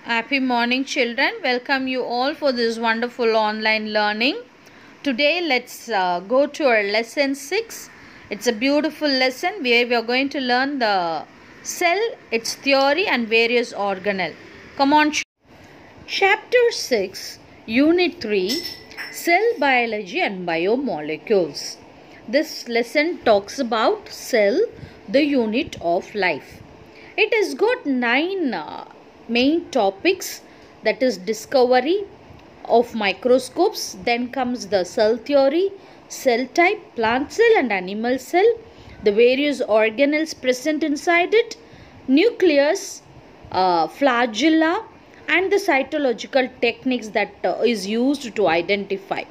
Happy morning, children. Welcome you all for this wonderful online learning. Today, let's go to our lesson 6. It's a beautiful lesson where we are going to learn the cell, its theory, and various organelle. Come on. Chapter 6, Unit 3, Cell Biology and Biomolecules. This lesson talks about cell, the unit of life. It has got 9 main topics, that is discovery of microscopes, then comes the cell theory, cell type, plant cell and animal cell, the various organelles present inside it, nucleus, flagella, and the cytological techniques that is used to identify.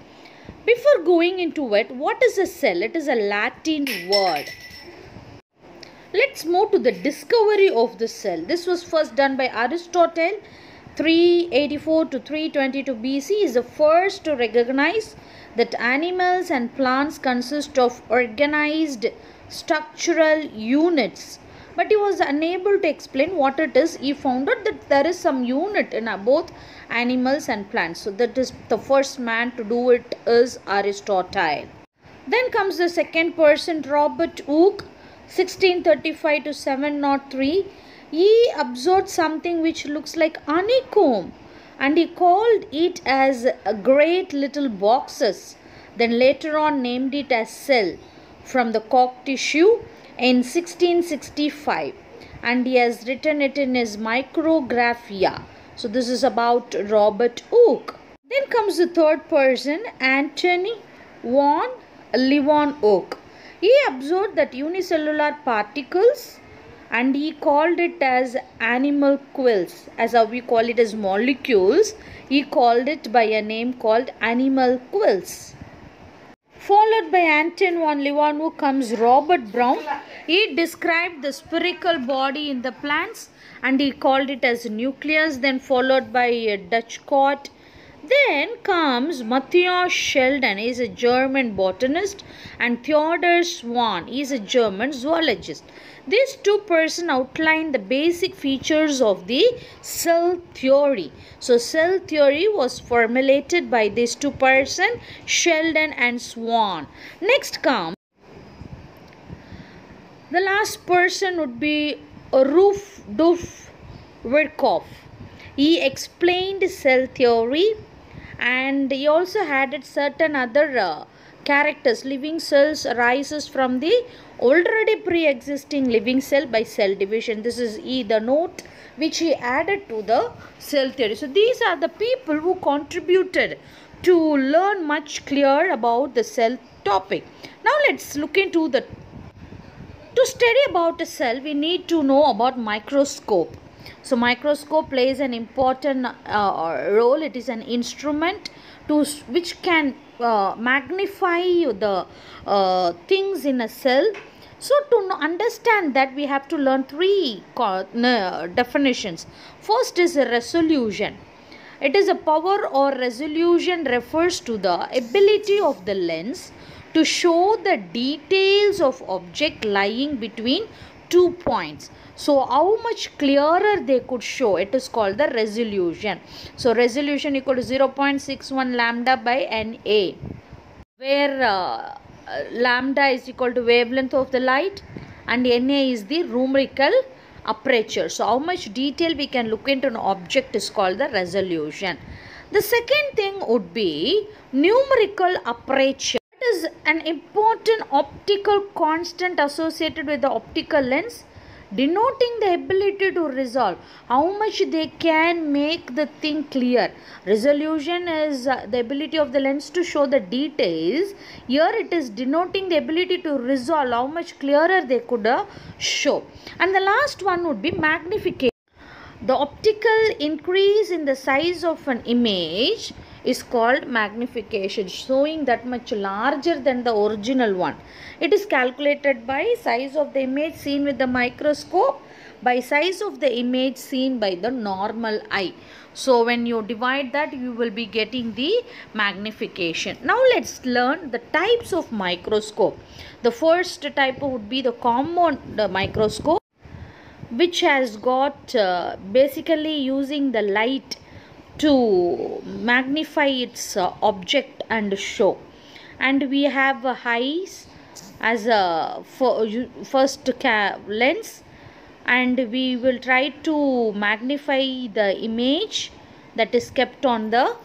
Before going into it, what is a cell? It is a Latin word. Let's move to the discovery of the cell. This was first done by Aristotle, 384 to 322 BC. Is the first to recognize that animals and plants consist of organized structural units. But he was unable to explain what it is. He found out that there is some unit in both animals and plants. So that is the first man to do it is Aristotle. Then comes the second person, Robert Hooke, 1635 to 703. He observed something which looks like honeycomb and he called it as great little boxes. Then later on named it as cell from the cock tissue in 1665, and he has written it in his Micrographia. So this is about Robert Hooke. Then comes the third person, Antony von Leeuwenhoek. He observed that unicellular particles and he called it as animal quills, as how we call it as molecules. He called it by a name called animal quills. Followed by Antony von Leeuwenhoek comes Robert Brown. He described the spherical body in the plants and he called it as nucleus. Then followed by Duchcott. Then comes Matthias Sheldon. He is a German botanist, and Theodor Schwann. He is a German zoologist. These two persons outline the basic features of the cell theory. So cell theory was formulated by these two persons, Sheldon and Schwann. Next comes the last person would be Rudolf Virchow. He explained cell theory and he also added certain other characters. Living cells arises from the already pre-existing living cell by cell division. This is the note which he added to the cell theory. So these are the people who contributed to learn much clear about the cell topic. Now let's look into the to study about a cell, we need to know about microscope. So microscope plays an important role. It is an instrument which can magnify the things in a cell. So to understand that, we have to learn three definitions. First is a resolution. It is a power or resolution refers to the ability of the lens to show the details of object lying between 2 points. So how much clearer they could show, it is called the resolution. So resolution equal to 0.61 lambda by Na, where lambda is equal to wavelength of the light and Na is the numerical aperture. So how much detail we can look into an object is called the resolution. The second thing would be numerical aperture. It is an important optical constant associated with the optical lens, denoting the ability to resolve, how much they can make the thing clear. Resolution is the ability of the lens to show the details. Here it is denoting the ability to resolve, how much clearer they could show. And the last one would be magnification. The optical increase in the size of an image is called magnification, showing that much larger than the original one. It is calculated by size of the image seen with the microscope by size of the image seen by the normal eye. So when you divide that, you will be getting the magnification. Now let's learn the types of microscope. The first type would be the common microscope. which has got basically using the light to magnify its object and show. And we have eyes as a first lens, and we will try to magnify the image that is kept on the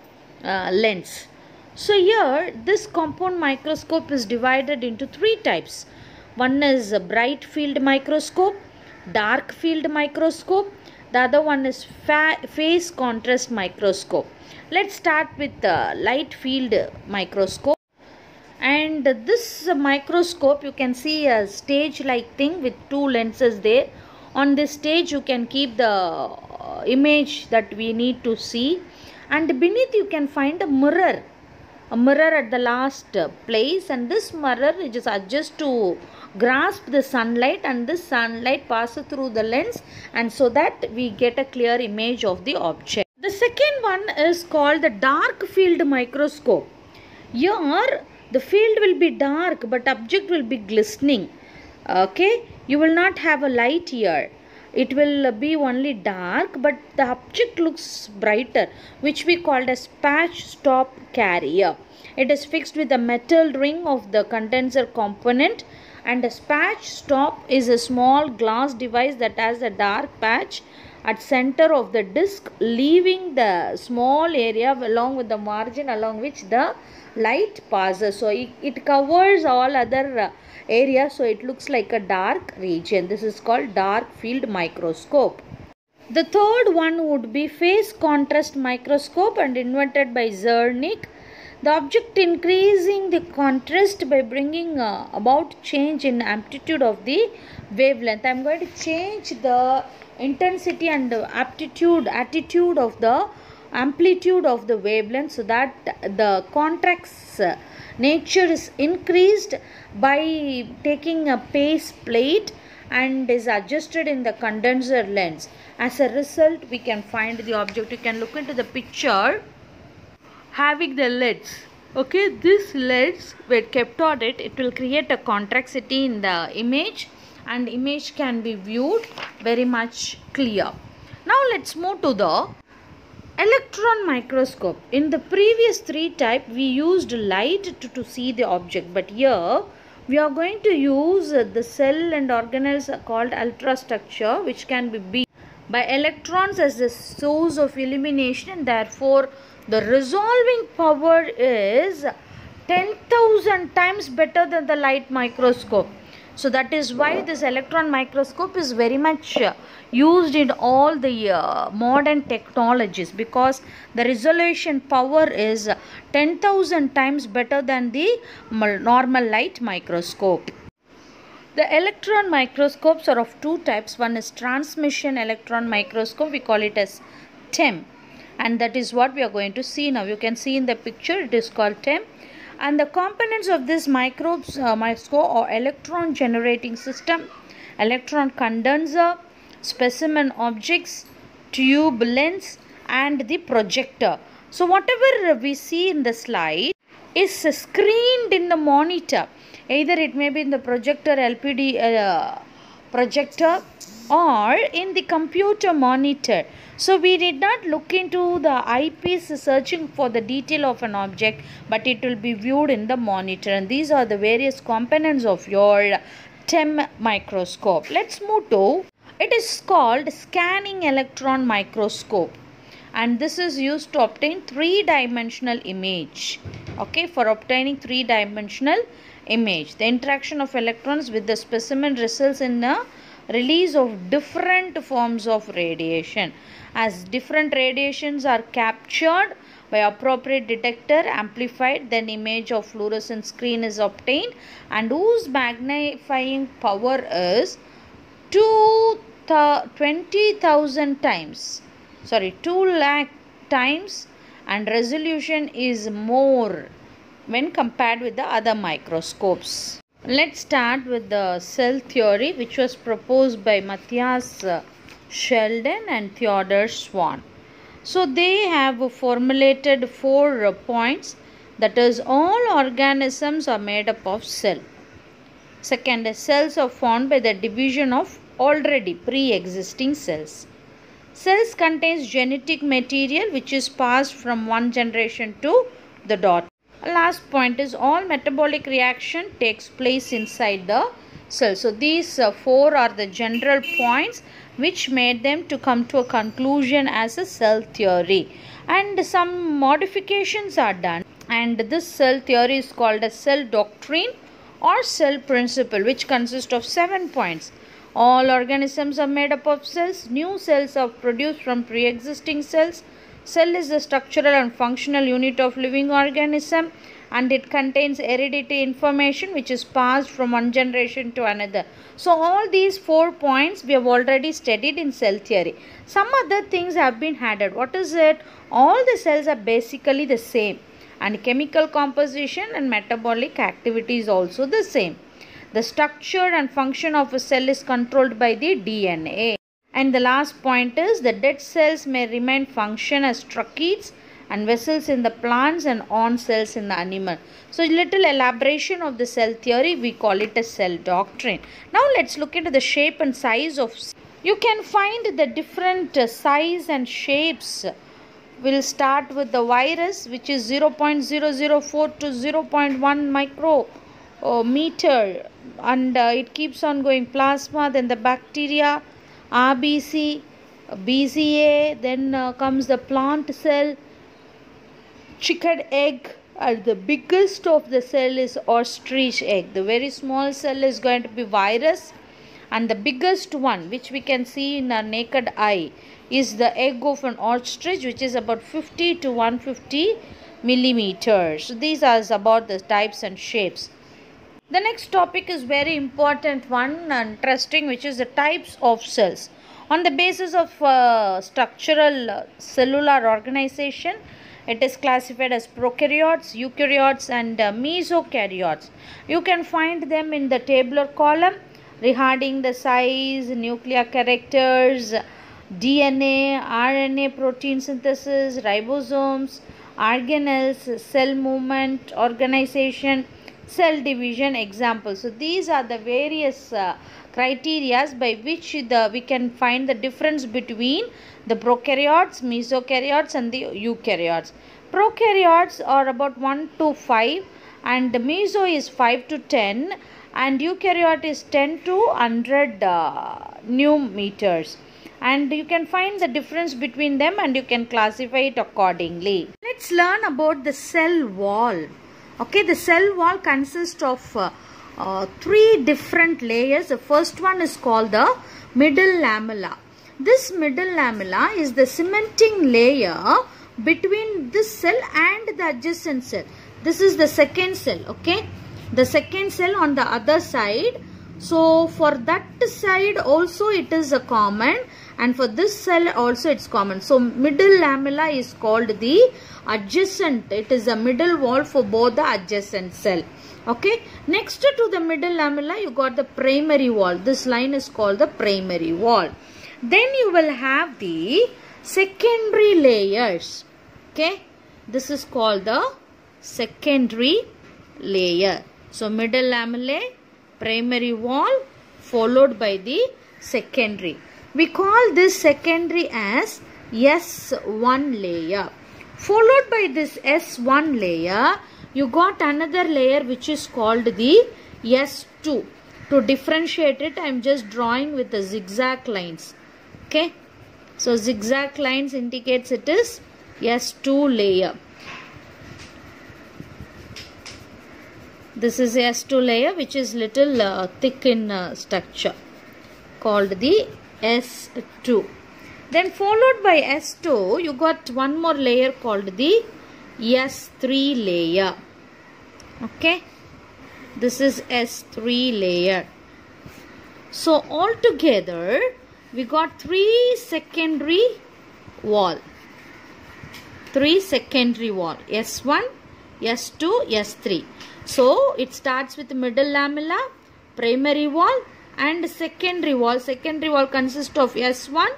lens. So here this compound microscope is divided into three types. One is a bright field microscope, dark field microscope. The other one is phase contrast microscope. Let's start with the light field microscope. And this microscope, you can see a stage like thing with two lenses there. On this stage you can keep the image that we need to see, and beneath you can find a mirror at the last place, and this mirror is adjusted to grasp the sunlight, and this sunlight passes through the lens, and so that we get a clear image of the object. The second one is called the dark field microscope. Here the field will be dark but object will be glistening. Okay, you will not have a light here. It will be only dark, but the object looks brighter, which we called as patch stop carrier. It is fixed with a metal ring of the condenser component, and a patch stop is a small glass device that has a dark patch at center of the disc, leaving the small area along with the margin along which the light passes. So it covers all other area, so it looks like a dark region. This is called dark field microscope. The third one would be phase contrast microscope, and invented by Zernike. The object increasing the contrast by bringing about change in amplitude of the wavelength. I am going to change the intensity and attitude of the amplitude of the wavelength, so that the contrast nature is increased by taking a base plate and is adjusted in the condenser lens. As a result, we can find the object. You can look into the picture having the lens. Okay, this lens when kept on it, it will create a contrastivity in the image, and image can be viewed very much clear. Now let's move to the electron microscope. In the previous three types, we used light to see the object, but here we are going to use the cell and organelles called ultrastructure, which can be beamed by electrons as the source of illumination, and therefore the resolving power is 10,000 times better than the light microscope. So that is why this electron microscope is very much used in all the modern technologies, because the resolution power is 10,000 times better than the normal light microscope. The electron microscopes are of two types. One is transmission electron microscope, we call it as TEM, and that is what we are going to see now. You can see in the picture, it is called TEM. And the components of this microscope are electron generating system, electron condenser, specimen objects, tube lens, and the projector. So whatever we see in the slide is screened in the monitor. Either it may be in the projector, LPD projector, or in the computer monitor. So we did not look into the eyepiece searching for the detail of an object, but it will be viewed in the monitor. And these are the various components of your TEM microscope. Let's move to, it is called scanning electron microscope, and this is used to obtain three-dimensional image. Okay, for obtaining three-dimensional image, the interaction of electrons with the specimen results in a release of different forms of radiation. As different radiations are captured by appropriate detector, amplified, then image of fluorescent screen is obtained, and whose magnifying power is 20,000 times, 2 lakh times, and resolution is more when compared with the other microscopes. Let's start with the cell theory, which was proposed by Matthias Sheldon and Theodor Swan. So they have formulated 4 points, that is, all organisms are made up of cell. Second, cells are formed by the division of already pre-existing cells. Cells contains genetic material which is passed from one generation to the daughter. Last point is all metabolic reaction takes place inside the cell. So these four are the general points which made them to come to a conclusion as a cell theory, and some modifications are done, and this cell theory is called a cell doctrine or cell principle, which consists of 7 points. All organisms are made up of cells. New cells are produced from pre-existing cells. Cell is the structural and functional unit of living organism, and it contains hereditary information which is passed from one generation to another. So all these 4 points we have already studied in cell theory. Some other things have been added. What is it? All the cells are basically the same, and chemical composition and metabolic activity is also the same. The structure and function of a cell is controlled by the DNA. And the last point is the dead cells may remain function as tracheids and vessels in the plants and on cells in the animal. So little elaboration of the cell theory, we call it a cell doctrine. Now let's look into the shape and size of cells. You can find the different size and shapes. We'll start with the virus, which is 0.004 to 0.1 micrometer, and it keeps on going. Plasma, then the bacteria, RBC, BCA, then comes the plant cell, chicken egg, and the biggest of the cell is ostrich egg. The very small cell is going to be virus, and the biggest one which we can see in our naked eye is the egg of an ostrich, which is about 50 to 150 millimeters. So these are about the types and shapes. The next topic is very important one, interesting, which is the types of cells. On the basis of structural cellular organization, it is classified as prokaryotes, eukaryotes, and mesokaryotes. You can find them in the tabular column regarding the size, nuclear characters, DNA, RNA, protein synthesis, ribosomes, organelles, cell movement, organization, cell division, examples. So these are the various criteria by which we can find the difference between the prokaryotes, mesokaryotes, and the eukaryotes. Prokaryotes are about 1 to 5, and the meso is 5 to 10, and eukaryote is 10 to 100 nanometers. And you can find the difference between them, and you can classify it accordingly. Let's learn about the cell wall. Okay, the cell wall consists of 3 different layers. The first one is called the middle lamella. This middle lamella is the cementing layer between this cell and the adjacent cell. This is the second cell, okay? The second cell on the other side. So for that side also it is a common, and for this cell also it's common. So middle lamella is called the adjacent. It is a middle wall for both the adjacent cell. Okay. Next to the middle lamella you got the primary wall. This line is called the primary wall. Then you will have the secondary layers. Okay. This is called the secondary layer. So middle lamellae, primary wall, followed by the secondary. We call this secondary as S1 layer. Followed by this S1 layer, you got another layer which is called the S2. To differentiate it, I am just drawing with the zigzag lines. Okay. So zigzag lines indicates it is S2 layer. This is S2 layer, which is little thick in structure, called the S2. Then followed by S2, you got one more layer called the S3 layer. Okay. This is S3 layer. So altogether, we got 3 secondary wall. 3 secondary wall. S1, S2, S3. So it starts with middle lamella, primary wall, and secondary wall. Secondary wall consists of S1,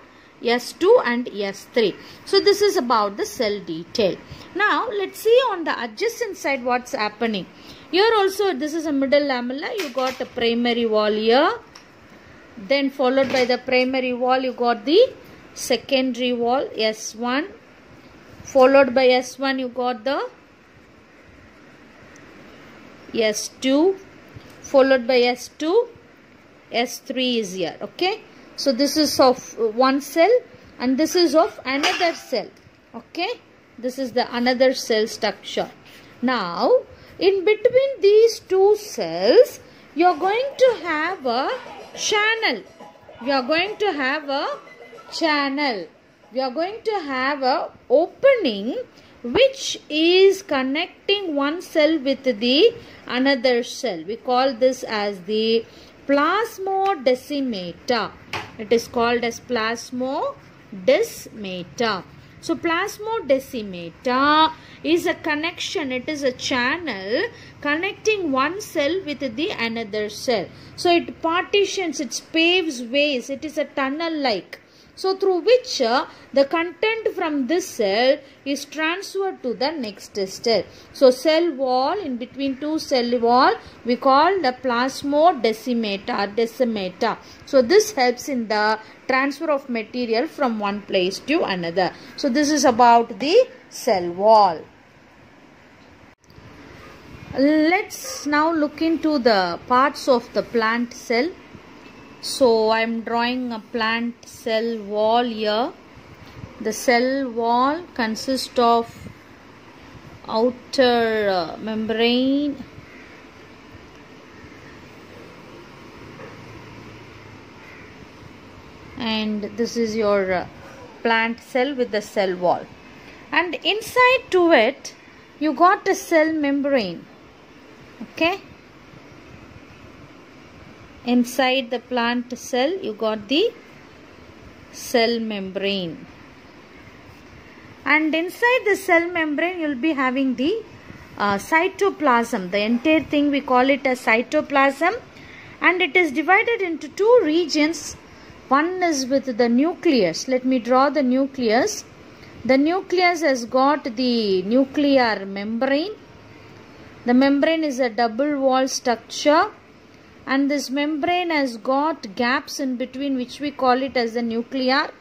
S2 and S3. So this is about the cell detail. Now let's see on the adjacent side what's happening. Here also this is a middle lamella. You got a primary wall here. Then followed by the primary wall, you got the secondary wall S1. Followed by S1, you got the S2. Followed by S2, S3 is here. Okay. So this is of one cell and this is of another cell. Okay. This is the another cell structure. Now, in between these two cells, you are going to have a channel. You are going to have a channel. We are going to have a opening which is connecting one cell with the another cell. We call this as the plasmodesmata. It is called as plasmodesmata. So plasmodesmata is a connection, it is a channel connecting one cell with the another cell. So it partitions, it paves ways, it is a tunnel like. So through which the content from this cell is transferred to the next cell. So cell wall, in between two cell wall, we call the plasmodesmata or decimata. So this helps in the transfer of material from one place to another. So this is about the cell wall. Let's now look into the parts of the plant cell. So I am drawing a plant cell wall here. The cell wall consists of outer membrane, and this is your plant cell with the cell wall, and inside to it you got a cell membrane. Okay. Inside the plant cell, you got the cell membrane. And inside the cell membrane, you will be having the cytoplasm. The entire thing we call it as cytoplasm. And it is divided into two regions. One is with the nucleus. Let me draw the nucleus. The nucleus has got the nuclear membrane. The membrane is a double wall structure. And this membrane has got gaps in between, which we call it as the nuclear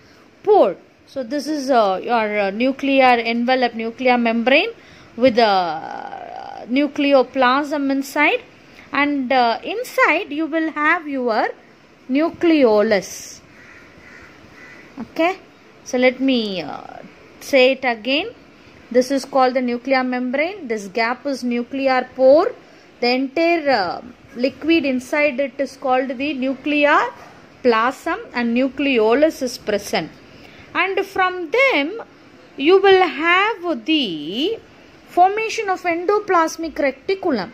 pore. So this is your nuclear envelope, nuclear membrane with the nucleoplasm inside. And inside you will have your nucleolus. Okay. So let me say it again. This is called the nuclear membrane. This gap is nuclear pore. The entire liquid inside it is called the nuclear plasm, and nucleolus is present. And from them you will have the formation of endoplasmic reticulum.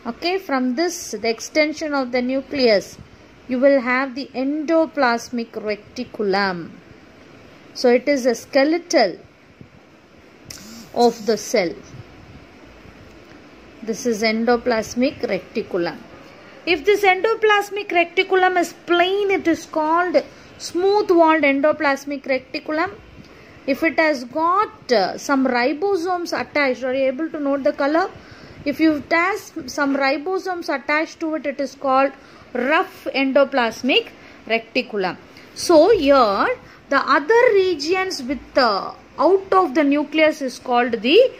Okay, from this, the extension of the nucleus, you will have the endoplasmic reticulum. So it is a skeletal of the cell. This is endoplasmic reticulum. If this endoplasmic reticulum is plain, it is called smooth walled endoplasmic reticulum. If it has got some ribosomes attached, are you able to note the color? If you have some ribosomes attached to it, it is called rough endoplasmic reticulum. So here the other regions with the out of the nucleus is called the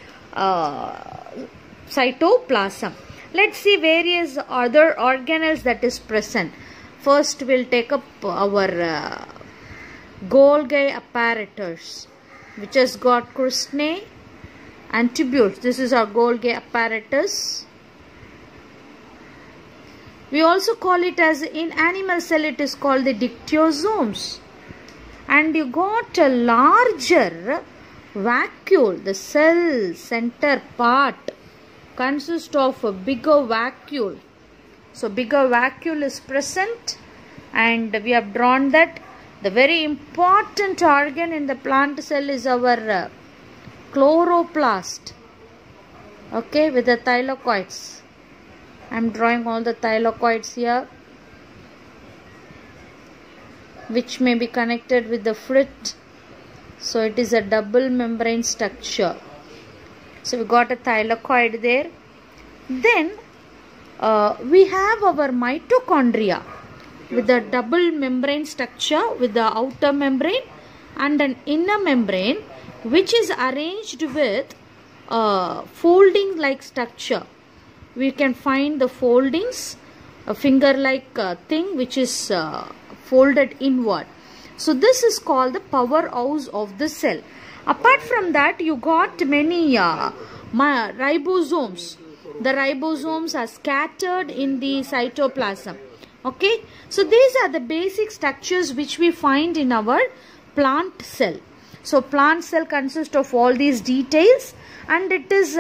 cytoplasm. Let's see various other organelles that is present. First we'll take up our Golgi apparatus, which has got cristae and tubules. This is our Golgi apparatus. We also call it as, in animal cell it is called the dictyosomes. And you got a larger vacuole. The cell center part consists of a bigger vacuole. So bigger vacuole is present, and we have drawn that. The very important organ in the plant cell is our chloroplast. Okay, with the thylakoids. I am drawing all the thylakoids here, which may be connected with the fluid. So it is a double membrane structure. So we got a thylakoid there. Then we have our mitochondria. with a double membrane structure with the outer membrane and an inner membrane which is arranged with folding like structure. We can find the foldings, a finger like thing which is folded inward. So this is called the powerhouse of the cell. Apart from that, you got many ribosomes. The ribosomes are scattered in the cytoplasm. Okay, so these are the basic structures which we find in our plant cell. So plant cell consists of all these details, and it is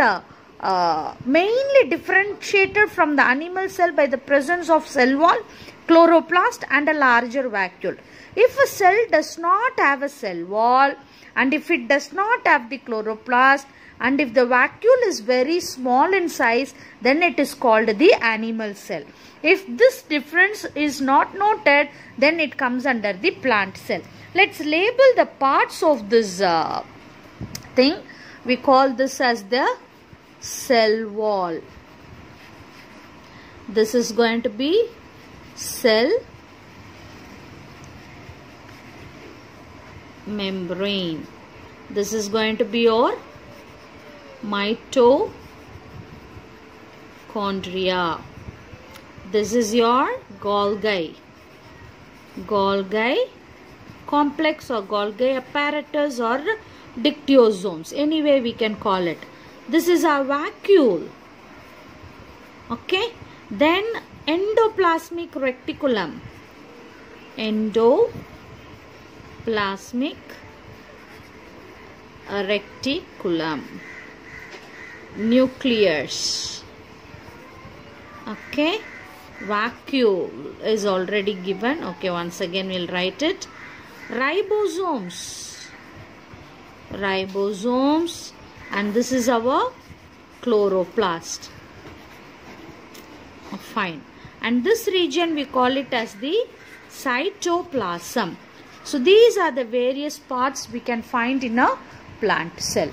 mainly differentiated from the animal cell by the presence of cell wall, chloroplast and a larger vacuole. If a cell does not have a cell wall, and if it does not have the chloroplast, and if the vacuole is very small in size, then it is called the animal cell. If this difference is not noted, then it comes under the plant cell. Let's label the parts of this thing. We call this as the cell wall. This is going to be cell membrane. This is going to be your mitochondria. This is your Golgi complex or Golgi apparatus or dictyosomes. Anyway, we can call it. This is our vacuole. Okay. Then endoplasmic reticulum. Endoplasmic reticulum. Nucleus. Okay. Vacuole is already given. Okay, once again we'll write it. Ribosomes, and this is our chloroplast. Fine. And this region we call it as the cytoplasm. So these are the various parts we can find in a plant cell.